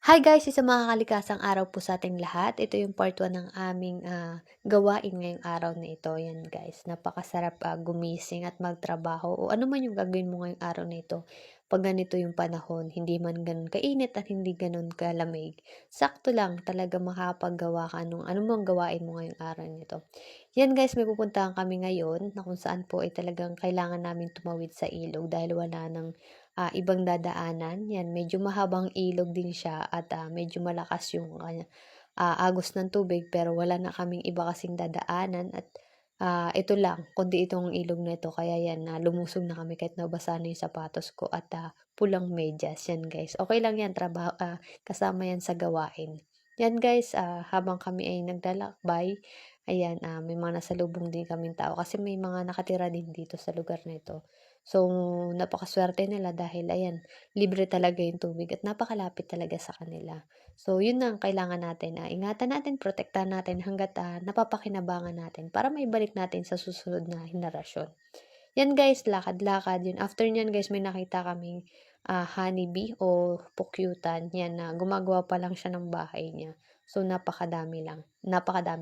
Hi guys! Isang makakalikasang araw po sa ating lahat. Ito yung part 1 ng aming, gawain ngayong araw na ito. Yan guys, napakasarap, gumising at magtrabaho o ano man yung gagawin mo ngayong araw na ito. 'Pag ganito yung panahon, hindi man gano'n kainit at hindi gano'n kalamig. Sakto lang talaga makakapaggawa ka nung ano mang gawain mo ngayong araw na ito. Yan guys, may pupuntahan kami ngayon na kung saan po ay talagang kailangan naming tumawid sa ilog dahil wala ng ibang dadaanan. Yan, medyo mahabang ilog din siya at medyo malakas yung agos ng tubig pero wala na kaming iba kasing dadaanan at ito lang, kundi itong ilog na ito. Kaya yan, lumusog na kami kahit nabasa na yung sapatos ko at pulang medyas. Yan guys, okay lang yan, trabaho, kasama yan sa gawain. Yan guys, habang kami ay naglalakbay, ayan, may mga nasalubong din kaming tao kasi may mga nakatira din dito sa lugar na ito. So, napakaswerte nila dahil ayan, libre talaga yung tubig at napakalapit talaga sa kanila. So, yun na ang kailangan natin, ingatan natin, protektahan natin hangga't napapakinabangan natin para maibalik natin sa susunod na henerasyon. Yan guys, lakad-lakad yun. After niyan guys, may nakita kaming honeybee o pukyutan. Yan na gumagawa pa lang siya ng bahay niya. So, napakadami lang. Napakadami.